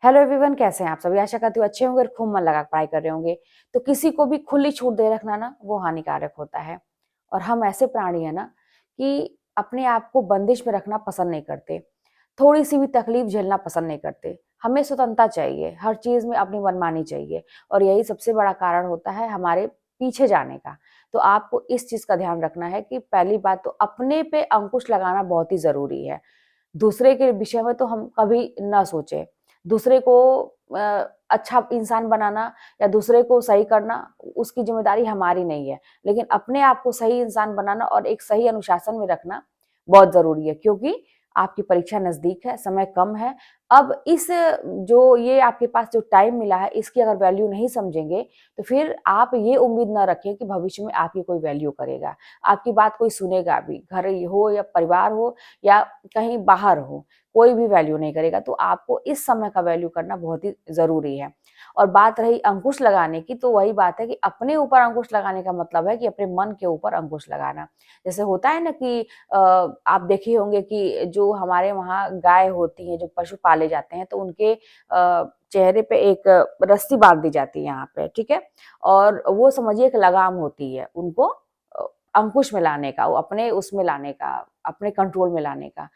Hello everyone, कैसे हैं आप सभी। आशा करती हूँ अच्छे होंगे और खूब मन लगा पढ़ाई कर रहे होंगे। तो किसी को भी खुली छूट दे रखना ना वो हानिकारक होता है। और हम ऐसे प्राणी है ना कि अपने आप को बंदिश में रखना पसंद नहीं करते। थोड़ी सी भी तकलीफ झेलना पसंद नहीं करते। हमें स्वतंत्रता चाहिए, हर चीज में अपनी मनमानी चाहिए। और यही सबसे बड़ा कारण होता है हमारे पीछे जाने का। तो आपको इस चीज का ध्यान रखना है कि पहली बात तो अपने पे अंकुश लगाना बहुत ही जरूरी है। दूसरे के विषय में तो हम कभी ना सोचें। दूसरे को अच्छा इंसान बनाना या दूसरे को सही करना उसकी ज़िम्मेदारी हमारी नहीं है। लेकिन अपने आप को सही इंसान बनाना और एक सही अनुशासन में रखना बहुत ज़रूरी है, क्योंकि आपकी परीक्षा नज़दीक है, समय कम है। अब इस जो ये आपके पास जो टाइम मिला है, इसकी अगर वैल्यू नहीं समझेंगे, तो फिर आप ये उम्मीद ना रखें कि भविष्य में आपकी कोई वैल्यू करेगा, आपकी बात कोई सुनेगा भी। घर हो या परिवार हो या कहीं बाहर हो, कोई भी वैल्यू नहीं करेगा। तो आपको इस समय का वैल्यू करना बहुत ही ज़रूरी है। और बात रही अंकुश लगाने की, तो वही बात है कि अपने ऊपर अंकुश लगाने का मतलब है कि अपने मन के ऊपर अंकुश लगाना। जैसे होता है ना कि आप देखे होंगे कि जो हमारे वहाँ गाय होती हैं, जो पशु पाले जाते हैं, तो उनके चेहरे पे एक रस्सी बाँध दी जाती है यहाँ पे, ठीक है? और वो समझिए एक लगाम होती है उनको अंकुश में लाने का, वो अपने उसमें लाने का, अपने कंट्रोल में लाने का।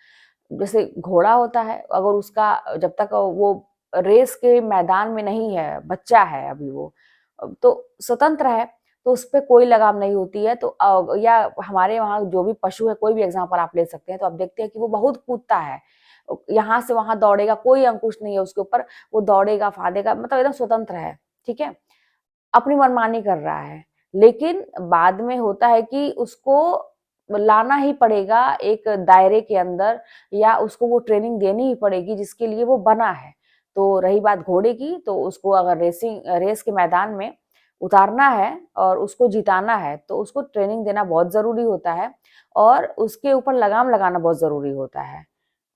जैसे घोड़ा होता है, अगर उसका जब तक वो रेस के मैदान में नहीं है, बच्चा है अभी वो, तो स्वतंत्र है, तो उसपे कोई लगाम नहीं होती है। तो या हमारे वहाँ जो भी पशु है, कोई भी एग्ज़ाम्पल आप ले सकते हैं, तो आप देखते हैं कि वो बहुत कूदता है। यहाँ से वहाँ दौड़ेगा, कोई अंकुश नहीं है उसके ऊपर, वो दौड़ेगा, फाँदेगा, मतलब एकदम स्वतंत्र है, ठीक है? अपनी मनमानी कर रहा है। लेकिन बाद में होता है कि उसको लाना ही पड़ेगा एक दायरे के अंदर, या उसको वो ट्रेनिंग देनी ही पड़ेगी जिसके लिए वो बना है। तो रही बात घोड़े की, तो उसको अगर रेस के मैदान में उतारना है और उसको जिताना है, तो उसको ट्रेनिंग देना बहुत ज़रूरी होता है और उसके ऊपर लगाम लगाना बहुत ज़रूरी होता है।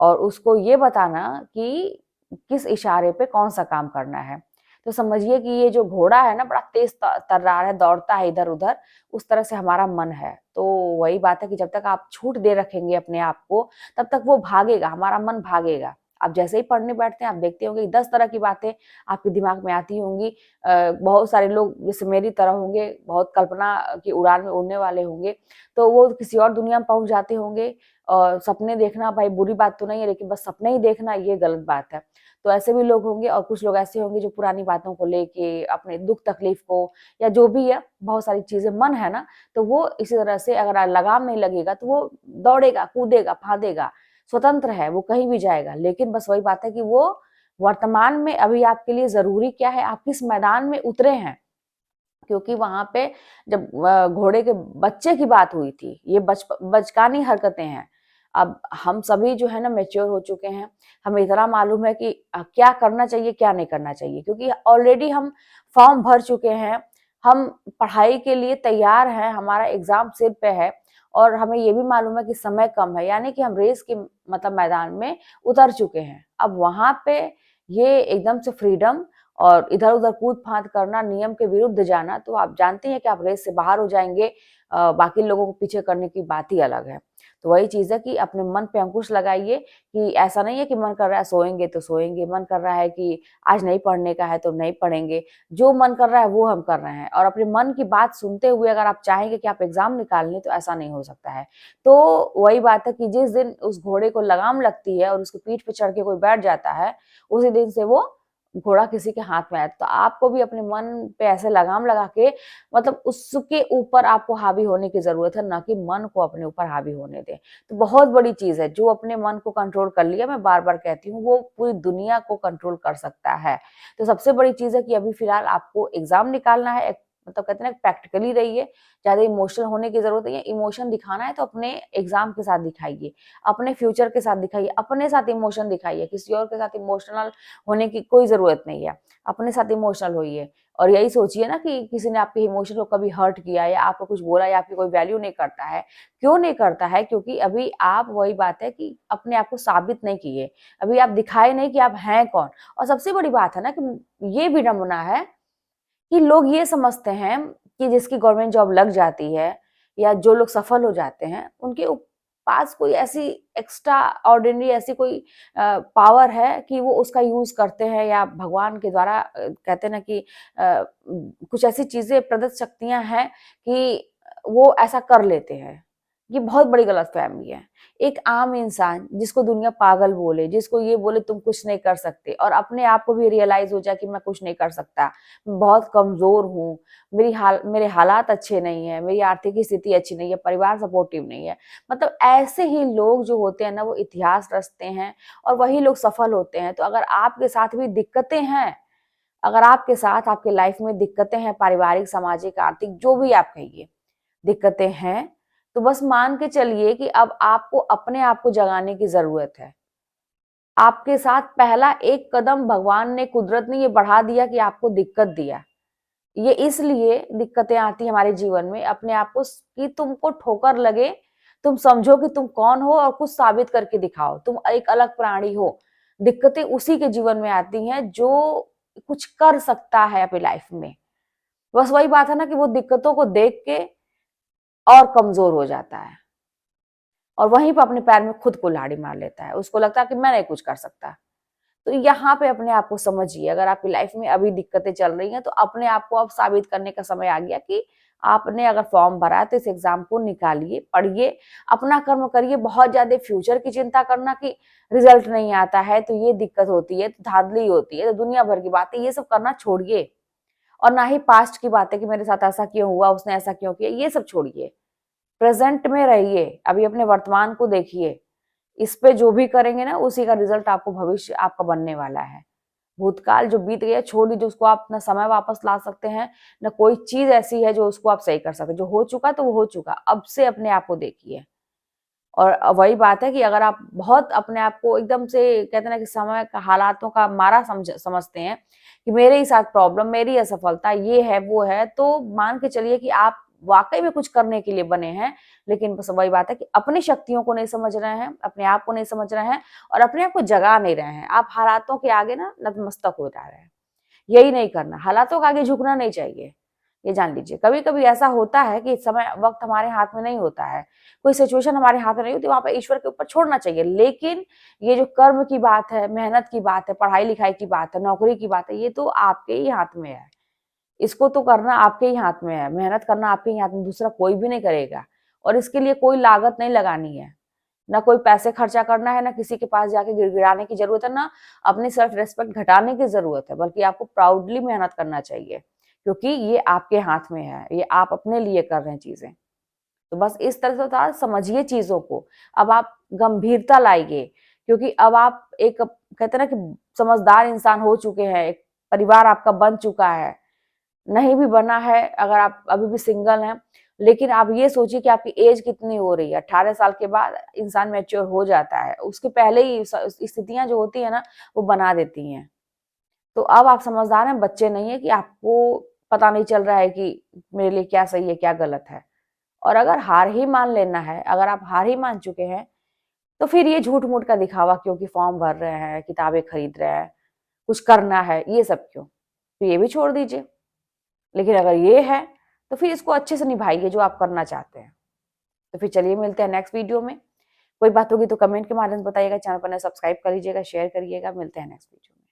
और उसको ये बताना कि किस इशारे पे कौन-सा काम करना है। तो समझिए कि ये जो घोड़ा है ना, बड़ा तेज तर्रार है, दौड़ता है इधर-उधर, उस तरह से हमारा मन है। तो वही बात है कि जब तक आप छूट दे रखेंगे अपने आप को, तब तक वो भागेगा, हमारा मन भागेगा। आप जैसे ही पढ़ने बैठते हैं, आप देखते होंगे 10 तरह की बातें आपके दिमाग में आती होंगी। बहुत सारे लोग जैसे मेरी तरह होंगे, बहुत कल्पना की उड़ान में उड़ने वाले होंगे, तो वो किसी और दुनिया में पहुँच जाते होंगे। सपने देखना भाई बुरी बात तो नहीं है, लेकिन बस सपने ही देखना ये गलत बात है। तो ऐसे भी लोग होंगे और कुछ लोग ऐसे होंगे जो पुरानी बातों को लेके, अपने दुःख तकलीफ को या जो भी है, बहुत सारी चीज़ें मन है ना, तो वो इसी तरह से अगर लगाम नहीं लगेगा तो वो दौड़ेगा, कूदेगा, फांदेगा, स्वतंत्र है, वो कहीं भी जाएगा। लेकिन बस वही बात है कि वो वर्तमान में अभी आपके लिए ज़रूरी क्या है, आप किस मैदान में उतरे हैं। क्योंकि वहाँ पे जब घोड़े के बच्चे की बात हुई थी, ये बचकानी हरकतें हैं। अब हम सभी जो है ना मैच्योर हो चुके हैं, हमें इतना मालूम है कि क्या करना चाहिए, क्या नहीं करना चाहिए, क्योंकि ऑलरेडी हम फॉर्म भर चुके हैं, हम पढ़ाई के लिए तैयार हैं, हमारा एग्ज़ाम सिर पे है और हमें ये भी मालूम है कि समय कम है, यानी कि हम रेस के मतलब मैदान में उतर चुके हैं। अब वहाँ पे ये एकदम से फ्रीडम और इधर-उधर कूद-फाद करना, नियम के विरुद्ध जाना, तो आप जानते हैं कि आप रेस से बाहर हो जाएँगे। बाकी लोगों को पीछे करने की बात ही अलग है। तो वही चीज़ है कि अपने मन पे अंकुश लगाइए कि ऐसा नहीं है कि मन कर रहा है सोएँगे तो सोएँगे, मन कर रहा है कि आज नहीं पढ़ने का है तो नहीं पढ़ेंगे। जो मन कर रहा है वो हम कर रहे हैं और अपने मन की बात सुनते हुए अगर आप चाहेंगे कि आप एग्ज़ाम निकाल लें तो ऐसा नहीं हो सकता है। तो वही बात है कि जिस दिन उस घोड़े को लगाम लगती है और उसकी पीठ पे चढ़ के कोई बैठ जाता है, उसी दिन से वो घोड़ा किसी के हाथ में आया। तो आपको भी अपने मन पे ऐसे लगाम लगा के मतलब उसके ऊपर आपको हावी होने की ज़रूरत है, ना कि मन को अपने ऊपर हावी होने दें। तो बहुत बड़ी चीज़ है, जो अपने मन को कंट्रोल कर लिया, मैं बार-बार कहती हूँ, वो पूरी दुनिया को कंट्रोल कर सकता है। तो सबसे बड़ी चीज़ है कि अभी फ़िलहाल आपको एग्ज़ाम निकालना है, एक मतलब कहते हैं ना प्रैक्टिकली रहिए, ज़्यादा इमोशनल होने की ज़रूरत नहीं है। इमोशन दिखाना है तो अपने एग्ज़ाम के साथ दिखाइए, अपने फ्यूचर के साथ दिखाइए, अपने साथ इमोशन दिखाइए, किसी और के साथ इमोशनल होने की कोई ज़रूरत नहीं है। अपने साथ इमोशनल होइए और यही सोचिए ना कि किसी ने आपके इमोशन को कभी हर्ट किया या आपको कुछ बोला या आपकी कोई वैल्यू नहीं करता है। क्यों नहीं करता है? क्योंकि अभी आप वही बात है कि अपने आप को साबित नहीं किए। अभी आप दिखाए नहीं कि आप हैं कौन। और सबसे बड़ी बात है ना कि ये विडंबना है कि लोग ये समझते हैं कि जिसकी गवर्नमेंट जॉब लग जाती है या जो लोग सफल हो जाते हैं, उनके पास कोई ऐसी एक्स्ट्रा ऑर्डिनरी ऐसी कोई पावर है कि वो उसका यूज करते हैं, या भगवान के द्वारा कहते हैं ना कि कुछ ऐसी चीजें प्रदत्त शक्तियां हैं कि वो ऐसा कर लेते हैं। ये बहुत बड़ी गलतफहमी है। एक आम इंसान जिसको दुनिया पागल बोले, जिसको ये बोले तुम कुछ नहीं कर सकते, और अपने आप को भी रियलाइज हो जाए कि मैं कुछ नहीं कर सकता, मैं बहुत कमजोर हूँ, मेरे हालात अच्छे नहीं है, मेरी आर्थिक स्थिति अच्छी नहीं है, परिवार सपोर्टिव नहीं है, मतलब ऐसे ही लोग जो होते हैं ना वो इतिहास रचते हैं और वही लोग सफल होते हैं। तो अगर आपके साथ भी दिक्कतें हैं, अगर आपके साथ आपके लाइफ में दिक्कतें हैं, पारिवारिक, सामाजिक, आर्थिक, जो भी आप कहिए दिक्कतें हैं, तो बस मान के चलिए कि अब आपको अपने आप को जगाने की जरूरत है। आपके साथ पहला एक कदम भगवान ने, कुदरत ने ये बढ़ा दिया कि आपको दिक्कत दिया। ये इसलिए दिक्कतें आती है हमारे जीवन में अपने आप को कि तुमको ठोकर लगे, तुम समझो कि तुम कौन हो और कुछ साबित करके दिखाओ, तुम एक अलग प्राणी हो। दिक्कतें उसी के जीवन में आती हैं जो कुछ कर सकता है अपनी लाइफ में। बस वही बात है ना कि वो दिक्कतों को देख के और कमजोर हो जाता है और वहीं पर अपने पैर में खुद कुल्हाड़ी मार लेता है। उसको लगता है कि मैं नहीं कुछ कर सकता। तो यहाँ पे अपने आप को समझिए, अगर आपकी लाइफ में अभी दिक्कतें चल रही हैं तो अपने आप को अब साबित करने का समय आ गया कि आपने अगर फॉर्म भरा है तो इस एग्जाम को निकालिए, पढ़िए, अपना कर्म करिए। बहुत ज्यादा फ्यूचर की चिंता करना कि रिजल्ट नहीं आता है तो ये दिक्कत होती है, तो धांधली होती है, तो दुनिया भर की बातें, ये सब करना छोड़िए। और ना ही पास्ट की बातें कि मेरे साथ ऐसा क्यों हुआ, उसने ऐसा क्यों किया, ये सब छोड़िए। प्रेजेंट में रहिए, अभी अपने वर्तमान को देखिए। इस पे जो भी करेंगे ना उसी का रिजल्ट आपको भविष्य आपका बनने वाला है। भूतकाल जो बीत गया छोड़ दीजिए, उसको आप ना समय वापस ला सकते हैं, ना कोई चीज ऐसी है जो उसको आप सही कर सकते हैं। जो हो चुका तो वो हो चुका, अब से अपने आप को देखिए। और वही बात है कि अगर आप बहुत अपने आप को एकदम से कहते हैं ना कि समय का, हालातों का मारा समझते हैं कि मेरे ही साथ प्रॉब्लम, मेरी असफलता, ये है वो है, तो मान के चलिए कि आप वाकई में कुछ करने के लिए बने हैं, लेकिन बस वही बात है कि अपनी शक्तियों को नहीं समझ रहे हैं, अपने आप को नहीं समझ रहे हैं और अपने आप को जगा नहीं रहे हैं। आप हालातों के आगे ना नतमस्तक हो जा रहे हैं। यही नहीं करना, हालातों के आगे झुकना नहीं चाहिए। ये जान लीजिए, कभी कभी ऐसा होता है कि समय वक्त हमारे हाथ में नहीं होता है, कोई सिचुएशन हमारे हाथ में नहीं होती, वहां पर ईश्वर के ऊपर छोड़ना चाहिए। लेकिन ये जो कर्म की बात है, मेहनत की बात है, पढ़ाई लिखाई की बात है, नौकरी की बात है, ये तो आपके ही हाथ में है। इसको तो करना आपके ही हाथ में है, मेहनत करना आपके ही हाथ में, दूसरा कोई भी नहीं करेगा। और इसके लिए कोई लागत नहीं लगानी है, ना कोई पैसे खर्चा करना है, ना किसी के पास जाके गिड़गिड़ाने की जरूरत है, ना अपनी सेल्फ रेस्पेक्ट घटाने की जरूरत है, बल्कि आपको प्राउडली मेहनत करना चाहिए, क्योंकि ये आपके हाथ में है, ये आप अपने लिए कर रहे हैं चीजें। तो बस इस तरह से था, समझिए चीजों को। अब आप गंभीरता लाइए, क्योंकि अब आप एक कहते हैं ना कि समझदार इंसान हो चुके हैं, एक परिवार आपका बन चुका है, नहीं भी बना है, अगर आप अभी भी सिंगल हैं, लेकिन आप ये सोचिए कि आपकी एज कितनी हो रही है। 18 साल के बाद इंसान मैच्योर हो जाता है, उसके पहले ही स्थितियां जो होती है ना वो बना देती हैं। तो अब आप समझदार हैं, बच्चे नहीं है कि आपको पता नहीं चल रहा है कि मेरे लिए क्या सही है क्या गलत है। और अगर हार ही मान लेना है, अगर आप हार ही मान चुके हैं, तो फिर ये झूठ मूठ का दिखावा क्यों, कि फॉर्म भर रहे हैं, किताबें खरीद रहे हैं, कुछ करना है, ये सब क्यों, तो ये भी छोड़ दीजिए। लेकिन अगर ये है तो फिर इसको अच्छे से निभाइए जो आप करना चाहते हैं। तो फिर चलिए मिलते हैं नेक्स्ट वीडियो में। कोई बात होगी तो कमेंट के माध्यम से बताइएगा, चैनल पर सब्सक्राइब कर लीजिएगा, शेयर करिएगा। मिलते हैं नेक्स्ट वीडियो में।